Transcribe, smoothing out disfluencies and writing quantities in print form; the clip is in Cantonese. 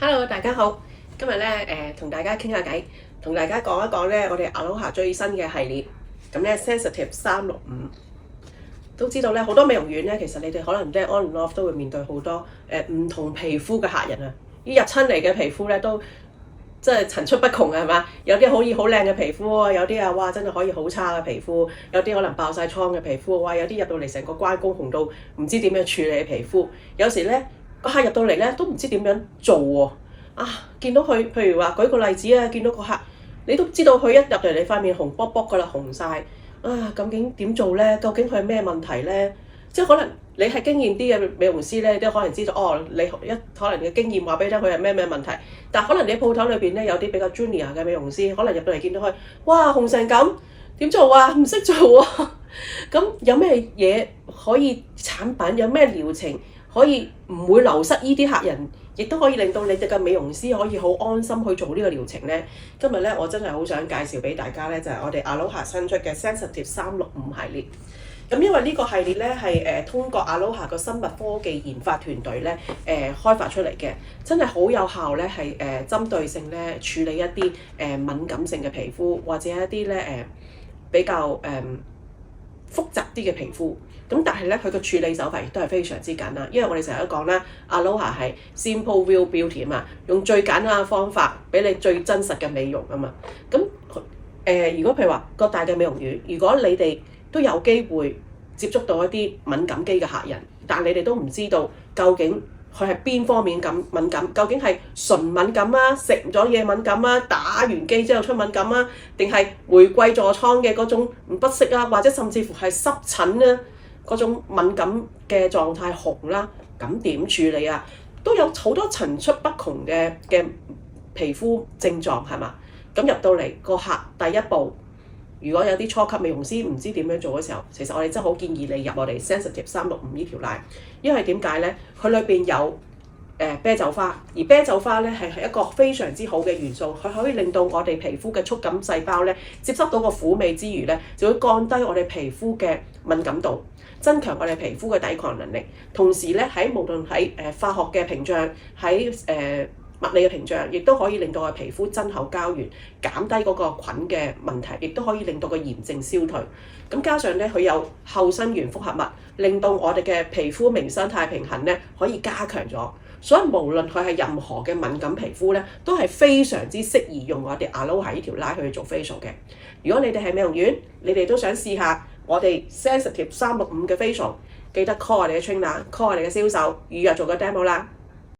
Hello，大家好。今日咧同大家傾下偈，同大家講一講咧我哋 Aloha 最新嘅系列。咁咧 Sensitive 365都知道咧，好多美容院咧，其實你哋可能咧 on and off 都會面對好多唔同皮膚嘅客人啊。呢入親嚟嘅皮膚咧都即係層出不窮啊，係嘛？有啲可以好靚嘅皮膚，有啲哇真係可以好差嘅皮膚，有啲可能爆晒瘡嘅皮膚，哇有啲入到嚟成個關公紅到唔知點樣處理嘅皮膚。有時咧個客入到嚟咧都唔知點樣做喎。見到佢，譬如話舉個例子啊，見到個客，你都知道佢一入嚟你塊面紅卜卜㗎啦，紅晒。究竟點做咧？究竟佢係咩問題咧？即係可能你係經驗啲嘅美容師咧，都可能知道你可能嘅經驗話俾你聽佢係咩問題。但可能你鋪頭裏邊咧有啲比較 junior 嘅美容師，可能入到嚟見到佢，哇紅成咁，點做啊？唔識做啊！咁有咩嘢可以產品？有咩療程可以唔會流失呢啲客人？亦都可以令到你哋嘅美容師可以好安心去做呢個療程咧。今日咧，我真係好想介紹俾大家咧，就係我哋 Aloha 新出嘅 Sensitive 365系列。咁因為呢個系列咧係通過 Aloha 個生物科技研發團隊咧開發出嚟嘅，真係好有效咧，係針對性咧處理一啲敏感性嘅皮膚，或者一啲咧比較複雜啲嘅皮膚。咁但係咧，佢個處理手法亦都係非常之簡單，因為我哋成日都講啦 ，Aloha 係 Simple Real Beauty 啊嘛，用最簡單嘅方法俾你最真實嘅美容啊嘛。咁如果譬如話各大嘅美容院，如果你哋都有機會接觸到一啲敏感肌嘅客人，但你哋都唔知道究竟佢係邊方面敏感，究竟係純敏感啊，食咗嘢敏感啊，打完機之後出敏感啊，定係玫瑰痤瘡嘅嗰種不適啊，或者甚至乎係濕疹啊？嗰種敏感嘅狀態紅啦，咁點處理啊？都有好多層出不窮嘅皮膚症狀係嘛？咁入到嚟個客第一步，如果有啲初級美容師唔知點樣做嘅時候，其實我哋真係好建議你入我哋 Sensitive 365呢條 line，因為點解咧？佢裏邊有啤酒花，而啤酒花咧係一個非常之好嘅元素，佢可以令到我哋皮膚嘅觸感細胞咧接收到個苦味之餘咧，就會降低我哋皮膚嘅敏感度，增強我哋皮膚嘅抵抗能力。同時咧無論喺化學嘅屏障，喺物理嘅屏障，亦都可以令到我哋皮膚增厚膠原，減低嗰個菌嘅問題，亦都可以令到個炎症消退。咁加上咧佢有後生元複合物，令到我哋嘅皮膚微生態平衡咧可以加強咗。所以無論佢係任何嘅敏感皮膚咧，都係非常之適宜用我哋 Aloha 呢條 line 去做 facial 嘅。如果你哋係美容院，你哋都想試下我哋 Sensitive 365嘅 facial，記得 call 我哋嘅 trainer，call 我哋嘅銷售預約做個 demo 啦。